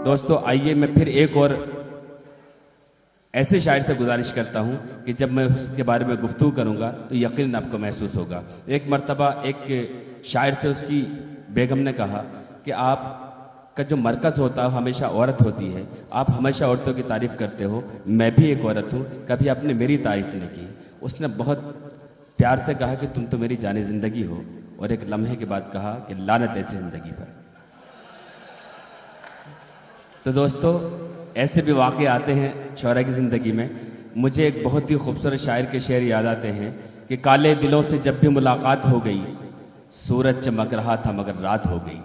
दोस्तों आइए मैं फिर एक और ऐसे शायर से गुजारिश करता हूं कि जब मैं उसके बारे में गुफ्तगू करूंगा तो यकीनन आपको महसूस होगा। एक मर्तबा एक शायर से उसकी बेगम ने कहा कि आपका जो मरकज़ होता है हमेशा औरत होती है, आप हमेशा औरतों की तारीफ़ करते हो, मैं भी एक औरत हूँ, कभी आपने मेरी तारीफ़ नहीं की। उसने बहुत प्यार से कहा कि तुम तो मेरी जाने ज़िंदगी हो, और एक लम्हे के बाद कहा कि लानत ऐसी ज़िंदगी पर। तो दोस्तों ऐसे भी वाक़े आते हैं शौरा की ज़िंदगी में। मुझे एक बहुत ही खूबसूरत शायर के शेर याद आते हैं कि काले दिलों से जब भी मुलाकात हो गई, सूरज चमक रहा था मगर रात हो गई।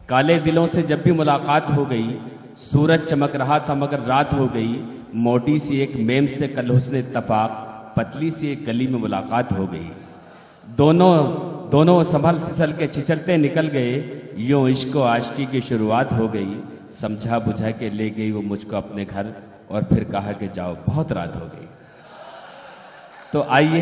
काले दिलों से जब भी मुलाकात हो गई, सूरज चमक रहा था मगर रात हो गई। मोटी सी एक मेम से कल हुस्न इत्तफाक, पतली सी एक गली में मुलाकात हो गई। दोनों संभल फिसल के छिछलते निकल गए, यूं इश्क व आशिकी की शुरुआत हो गई। समझा बुझा के ले गई वो मुझको अपने घर, और फिर कहा कि जाओ बहुत रात हो गई। तो आइए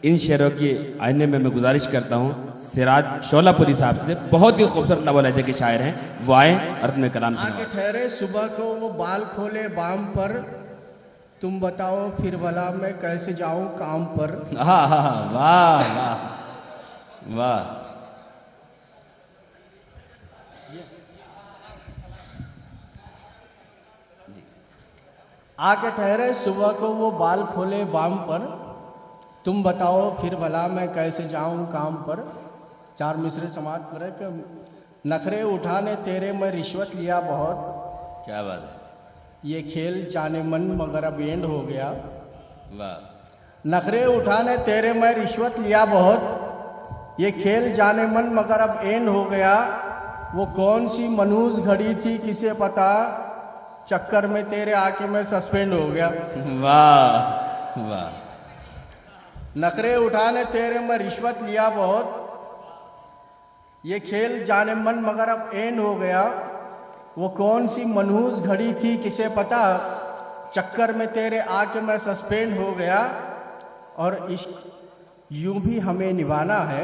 इन शेरों की आईने में मैं गुजारिश करता हूँ सिराज शोलापुरी साहब से, बहुत ही खूबसूरत नवल लहजे के शायर हैं, वो आए और अपने कलाम से। आके ठहरे सुबह को वो बाल खोले बाम पर, तुम बताओ फिर भला मैं कैसे जाऊं काम पर। हाँ हाँ हाँ, वाह वाह वाह। आके ठहरे सुबह को वो बाल खोले बाम पर, तुम बताओ फिर भला मैं कैसे जाऊं काम पर। चार मिसरे समाप्त करे कि नखरे उठाने तेरे मैं रिश्वत लिया बहुत, क्या बात है, ये खेल जाने मन मगर अब एंड हो गया। वाह। नखरे उठाने तेरे मैं रिश्वत लिया बहुत, ये खेल जाने मन मगर अब एंड हो गया। वो कौन सी मनूज घड़ी थी किसे पता, चक्कर में तेरे आके मैं सस्पेंड हो गया। वाह वाह। नखरे उठाने तेरे मैं रिश्वत लिया बहुत, ये खेल जाने मन मगर अब एंड हो गया। वो कौन सी मनहूस घड़ी थी किसे पता, चक्कर में तेरे आके मैं सस्पेंड हो गया। और इश्क यूं भी हमें निभाना है,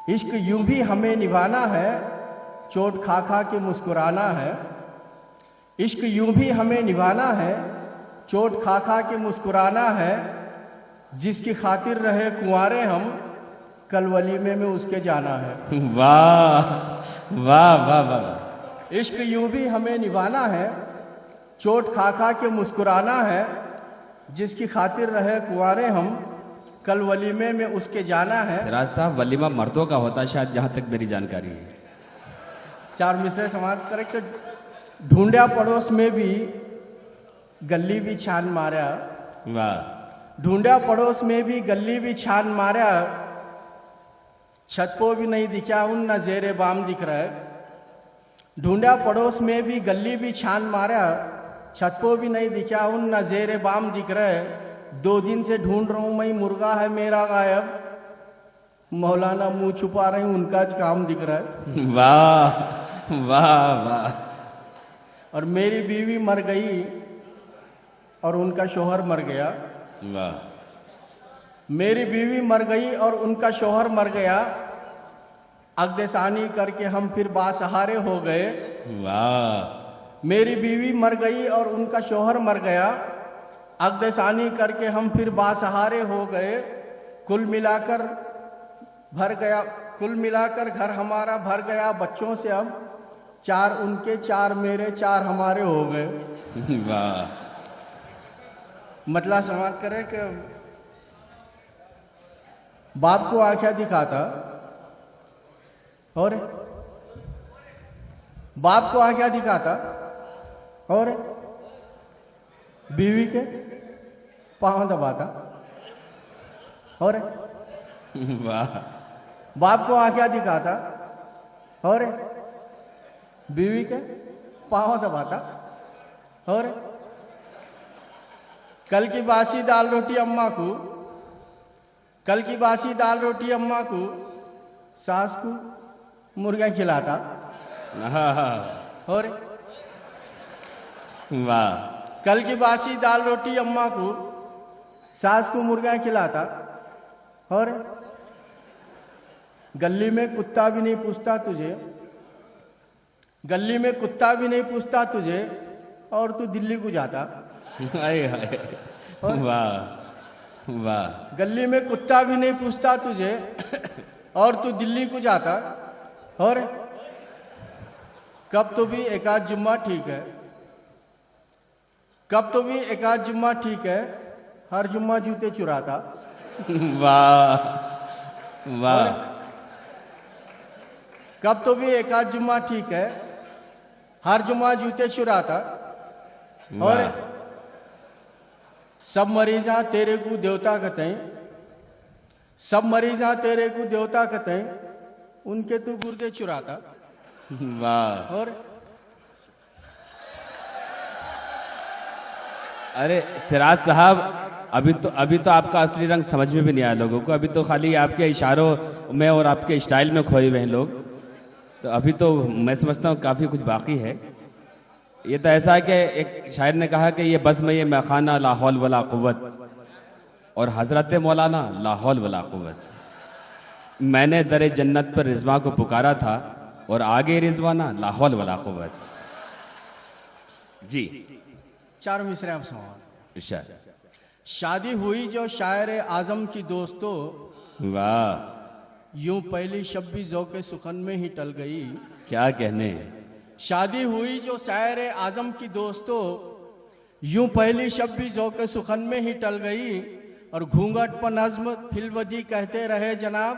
इश्क यूं भी हमें निभाना है, चोट खा खा के मुस्कुराना है। इश्क यूं भी हमें निभाना है, चोट खा खा के मुस्कुराना है। जिसकी खातिर रहे कुंवारे हम, कल वलीमे में उसके जाना है। वाह वाह वाह वाह। इश्क यूं भी हमें निभाना है, चोट खा खा के मुस्कुराना है। जिसकी खातिर रहे कुंवारे हम, कल वलीमे में उसके जाना है। सिराज साहब वलीमा मर्दों का होता है शायद, जहां तक मेरी जानकारी है। चार मिसरे समाप्त करे कि ढूंढा पड़ोस में भी गली भी छान मारा। वाह। ढूंढा पड़ोस में भी गली भी छान मारा, छत को भी नहीं दिखा उन न जेरे बाम दिख रहा है। ढूंढा पड़ोस में भी गली भी छान मारा, छत को भी नहीं दिखा उन न जेरे बाम दिख रहा है। 2 दिन से ढूंढ रहा हूं मैं, मुर्गा है मेरा गायब, मौलाना मुंह छुपा रहे हैं उनका काम दिख रहा है। वाह वाह वाह। और मेरी बीवी मर गई और उनका शोहर मर गया। वाह। मेरी बीवी मर गई और उनका शोहर मर गया, अगदेसानी करके हम फिर बासहारे हो गए। वाह। मेरी बीवी मर गई और उनका शोहर मर गया, अगदेसानी करके हम फिर बासहारे हो गए। कुल मिलाकर भर गया, कुल मिलाकर घर हमारा भर गया बच्चों से अब, 4 उनके 4 मेरे 4 हमारे हो गए। वाह। मतलब समाप्त करे कि बाप को आंखें दिखाता और बाप को आंखें दिखाता और बीवी के पांव दबाता। और वाह। बाप को आंखें दिखाता और बीवी के पांव दबाता। और कल की बासी दाल रोटी अम्मा को, कल की बासी दाल रोटी अम्मा को सास को मुर्गा खिलाता। और वाह। कल की बासी दाल रोटी अम्मा को सास को मुर्गा खिलाता। और गली में कुत्ता भी नहीं पूछता तुझे, गली में कुत्ता भी नहीं पूछता तुझे और तू दिल्ली को जाता। हाय हाय, वाह वाह। गली में कुत्ता भी नहीं पूछता तुझे और तू दिल्ली को जाता। और कब तो भी एक आध जुम्मा ठीक है, कब तो भी एक आध जुम्मा ठीक है, हर जुम्मा जूते चुराता। वाह वाह। कब तो भी एक आध जुम्मा ठीक है, हर जुम्मा जूते चुराता। और सब मरीजा तेरे को देवता कहते हैं, सब मरीजा तेरे को देवता कहते हैं, उनके तू गुर्दे चुराता। वाह। और अरे सिराज साहब, अभी तो आपका असली रंग समझ में भी नहीं आया लोगों को। अभी तो खाली आपके इशारों में और आपके स्टाइल में खोए हुए हैं लोग। तो अभी तो मैं समझता हूँ काफ़ी कुछ बाकी है। ये तो ऐसा है कि एक शायर ने कहा कि ये बज़्म में ये मैखाना ला हौल वला कुव्वत, और हजरत मौलाना ला हौल वला कुव्वत। मैंने दरे जन्नत पर रिजवा को पुकारा था और आगे रिजवाना ला हौल वला कुव्वत। जी, चार मिसरे आप सवाल। इरशाद। शादी हुई जो शायर आजम की दोस्तों, वाह, यूं पहली शब्बी ज़ौक़े सुखन में ही टल गई। क्या कहने। शादी हुई जो शायर आजम की दोस्तों, यूं पहली शब्बी ज़ौक़े सुखन में ही टल गई। और घूंघट पर नज्म फिलवदी कहते रहे जनाब,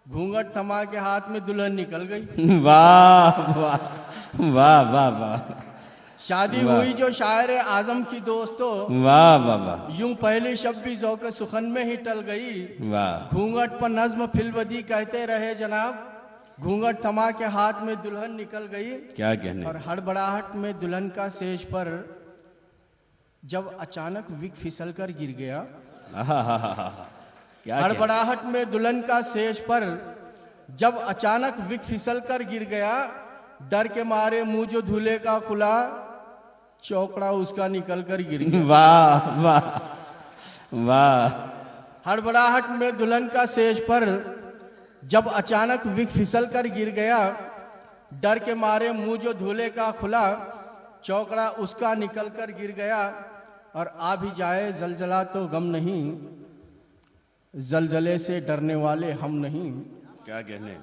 घूंघट थमा के हाथ में दुल्हन निकल गई। वाह वाह वाह वाह वाह। शादी हुई जो शायर आजम की दोस्तों, वाह वाह वाह। यूं पहली शब्बी ज़ौक़े सुखन में ही टल गई। वाह। घूंघट पर नज्म फिलवदी कहते रहे जनाब, घूंघट थमा के हाथ में दुल्हन निकल गई। क्या कहने। और हड़बड़ाहट में दुल्हन का सेज पर जब अचानक विक फिसल कर गिर गया। क्या हड़बड़ाहट में दुल्हन का सेज पर जब अचानक विक फिसल कर गिर गया। डर के मारे मुंह जो धूले का खुला, चौकड़ा उसका निकल कर गिर गया। वाह वाह वाह। हड़बड़ाहट में दुल्हन का सेज पर जब अचानक विक फिसल कर गिर गया। डर के मारे मुंह जो धूले का खुला, चौकड़ा उसका निकल कर गिर गया। और आ भी जाए जलजला तो गम नहीं, जलजले से डरने वाले हम नहीं। क्या कहने।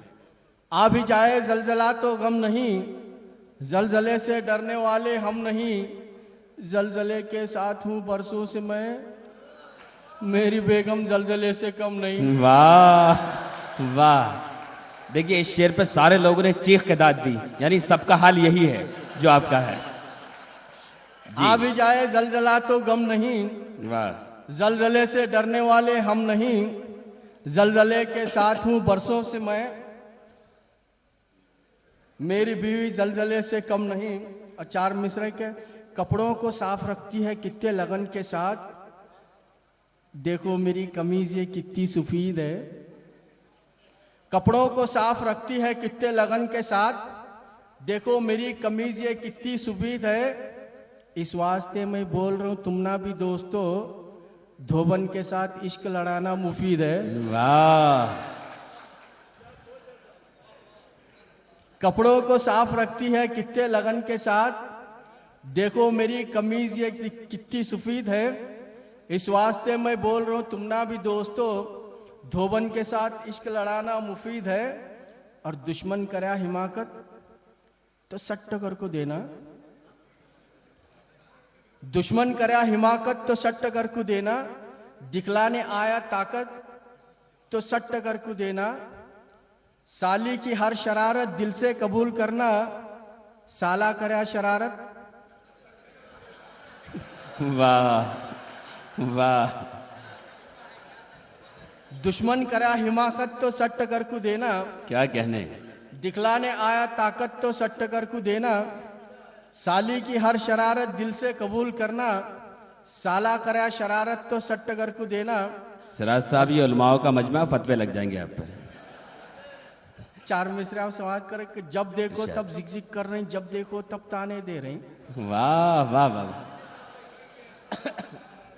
आ भी जाए जलजला तो गम नहीं, जलजले से डरने वाले हम नहीं। जलजले के साथ हूं बरसों से मैं, मेरी बेगम जलजले से कम नहीं। वाह वाह। देखिए, इस शेर पे सारे लोगों ने चीख के दाद दी, यानी सबका हाल यही है जो आपका है। आ भी जाए जलजला तो गम नहीं, वाह। जलजले से डरने वाले हम नहीं। जलजले के साथ हूं बरसों से मैं, मेरी बीवी जलजले से कम नहीं। और चार मिसरे के, कपड़ों को साफ रखती है कितने लगन के साथ, देखो मेरी कमीज ये कितनी सफेद है। कपड़ों को साफ रखती है कितने लगन के साथ, देखो मेरी कमीज ये कितनी सफेद है। इस वास्ते मैं बोल रहा हूं तुम ना भी दोस्तों, धोबन के साथ इश्क लड़ाना मुफीद है। वाह। कपड़ों को साफ रखती है कितने लगन के साथ, देखो मेरी कमीज ये कितनी सफेद है। इस वास्ते मैं बोल रहा हूं तुम ना भी दोस्तों, धोबन के साथ इश्क लड़ाना मुफीद है। और दुश्मन करा हिमाकत तो सट्ट कर को देना, दुश्मन करा हिमाकत तो सट्ट कर को देना। दिखलाने आया ताकत तो सट्ट कर को देना। साली की हर शरारत दिल से कबूल करना, साला करा शरारत। वाह वाह। दुश्मन करा हिमाकत तो सट्ट कर को देना, क्या कहने। दिखलाने आया ताकत तो सट्ट कर को देना। साली की हर शरारत दिल से कबूल करना, साला करा शरारत तो सट्ट कर को देना। सिराज साहब, ये उलमाओं का मजमा, फतवे लग जाएंगे आप पर। चार मिसरे आप समाज करें कि जब देखो तब जिक कर रहे हैं, जब देखो तब ताने दे रहे हैं। वाह वाह वाह।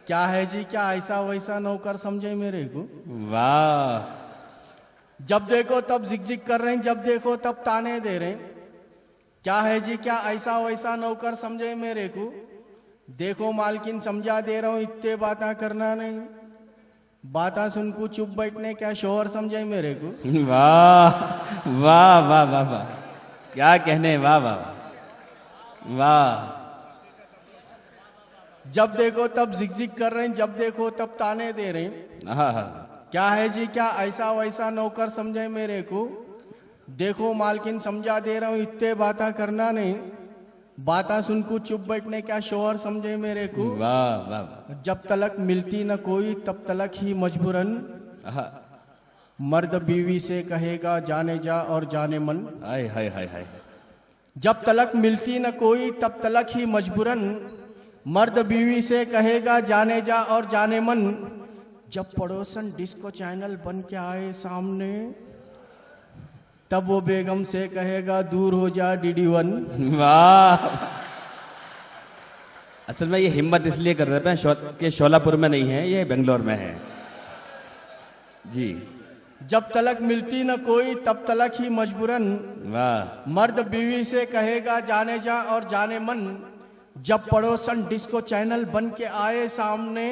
क्या है जी, क्या ऐसा वैसा नौकर समझे मेरे को। वाह। जब देखो तब जिक कर रहे हैं, जब देखो तब ताने दे रहे हैं। क्या है जी, क्या ऐसा वैसा नौकर समझे मेरे को, देखो मालकिन समझा दे रहा हूं, इतने बातें करना नहीं, बातें सुन को चुप बैठने, क्या शोहर समझे मेरे को। वाह वाह वाह वाह वाह, क्या कहने, वाह वाह वाह। जब देखो तब झिकझिक कर रहे हैं, जब देखो तब ताने दे रहे हैं। हाँ, क्या है जी, क्या ऐसा वैसा नौकर समझे मेरे को, देखो मालकिन समझा दे रहा हूं, इतने बातें करना नहीं, बातें सुन को चुप बैठने, क्या शोहर समझे मेरे को। वाह वाह वाह। जब तलक मिलती न कोई तब तलक ही मजबूरन, हाँ, मर्द बीवी से कहेगा जाने जा और जाने मन। हाय हाय हाय हाय। जब तलक मिलती न कोई तब तलक ही मजबूरन, मर्द बीवी से कहेगा जाने जा और जाने मन। जब पड़ोसन डिस्को चैनल बन के आए सामने, तब वो बेगम से कहेगा दूर हो जा DD1। वाह। असल में ये हिम्मत इसलिए कर रहे हैं कि शोलापुर में नहीं है, ये बेंगलोर में है जी। जब तलक मिलती न कोई तब तलक ही मजबूरन, वाह। मर्द बीवी से कहेगा जाने जा और जाने मन। जब पड़ोसन डिस्को चैनल बन के आए सामने,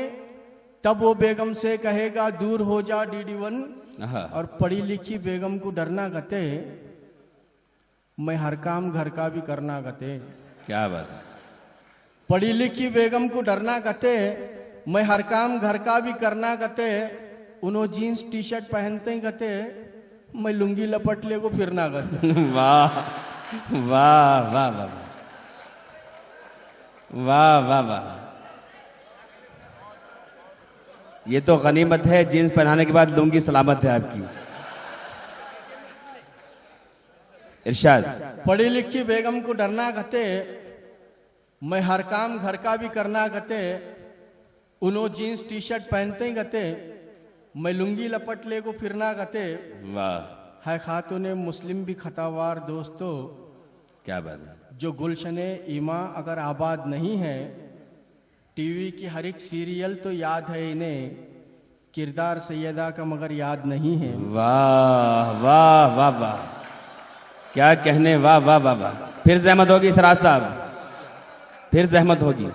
तब वो बेगम से कहेगा दूर हो जा DD1। हाँ। और पढ़ी लिखी बेगम को डरना गते, मैं हर काम घर का भी करना गते। क्या बात है। पढ़ी लिखी बेगम को डरना गते, मैं हर काम घर का भी करना गते। उन्हों जीन्स टी शर्ट पहनते ही गते, मैं लुंगी लपट ले को फिरना गते। वाह वाह वाह वाह वाह वाह वाह। ये तो गनीमत है, जीन्स पहनाने के बाद लुंगी सलामत है आपकी। इरशाद। पढ़ी लिखी बेगम को डरना गते, मैं हर काम घर का भी करना गते। उन्हों जीन्स टी शर्ट पहनते ही गते, मैं लुंगी लपट ले को फिरना गते। वाह। है खातूने मुस्लिम भी खतावार दोस्तों, क्या बात है। जो गुलशने ईमा अगर आबाद नहीं है, टीवी की हर एक सीरियल तो याद है इन्हें, किरदार सैयदा का मगर याद नहीं है। वाह वाह वाह वाह, क्या कहने, वाह वाह वाह वाह। फिर जहमत होगी सराज साहब, फिर जहमत होगी।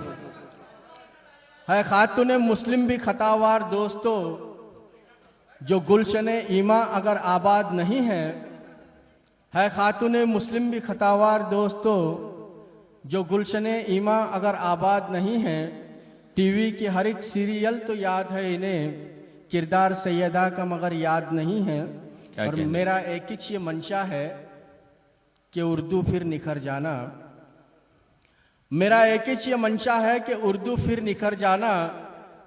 है खातूने मुस्लिम भी खतावार दोस्तों, जो गुलशने ईमा अगर आबाद नहीं है खातूने मुस्लिम भी खतावार दोस्तों, जो गुलशने ईमा अगर आबाद नहीं है। टीवी की हर एक सीरियल तो याद है इन्हें, किरदार सैयदा का मगर याद नहीं है। और मेरा एक ही ये मंशा है कि उर्दू फिर निखर जाना। मेरा एक ही ये मंशा है कि उर्दू फिर निखर जाना,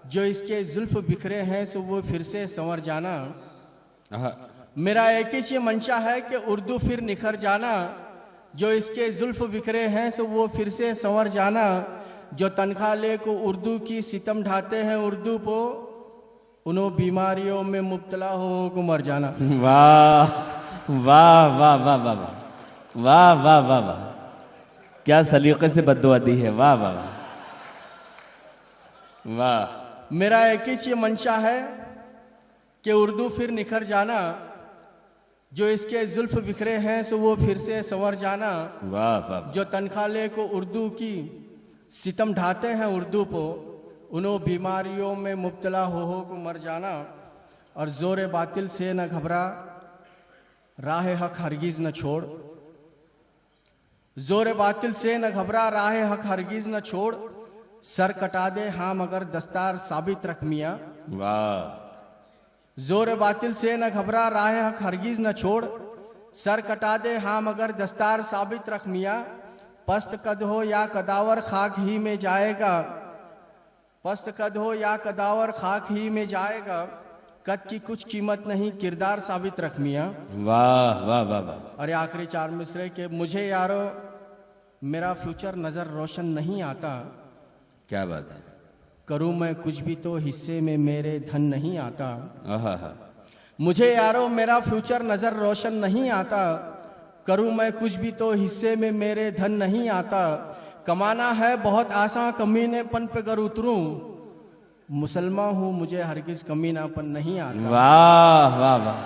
जो इसके जुल्फ बिखरे हैं सो वो फिर से संवर जाना। मेरा एक ही ये मंशा है कि उर्दू फिर निखर जाना, जो इसके जुल्फ बिखरे हैं सो वो फिर से संवर जाना। जो तनख्वाह ले को उर्दू की सितम ढाते हैं उर्दू को, उन्हों बीमारियों में मुब्तला हो को मर जाना। वाह वाह वाह वाह वाह वाह वाह वाह वाह, क्या सलीके से बद्दुआ दी है। वाह वाह वाह। मेरा एक ही ये मंशा है कि उर्दू फिर निखर जाना, जो इसके जुल्फ बिखरे हैं सो वो फिर से संवर जाना। वाह वाह। जो तनख्वाह ले को उर्दू की सितम ढाते हैं उर्दू को, उन्हों बीमारियों में मुब्तला हो को मर जाना। और जोर बातिल से न घबरा, राह हक हरगिज न छोड़। जोर बातिल से न घबरा, राह हक हरगिज न छोड़। सर कटा दे हाँ मगर दस्तार साबित रख मियां। वाह। जोर बातिल से न घबरा, राह हक हरगिज न छोड़। सर कटा दे हाँ मगर दस्तार साबित रख मियां। पस्त कद हो या कदावर खाक ही में जाएगा, पस्त कद हो या कदावर खाक ही में जाएगा। कद की कुछ कीमत नहीं, किरदार साबित रख मियां। वाह वाह वाह वाह। अरे आखिरी चार मिसरे के, मुझे यारो मेरा फ्यूचर नजर रोशन नहीं आता। क्या बात है। करूं मैं कुछ भी तो हिस्से में मेरे धन नहीं आता। आहा। मुझे यारो मेरा फ्यूचर नजर रोशन नहीं आता। करूं मैं कुछ भी तो हिस्से में मेरे धन नहीं आता। कमाना है बहुत आसान, कमीनेपन पे अगर उतरूं, मुसलमान हूं मुझे हरगिज कमीनापन नहीं आता। वाह वाह वाह।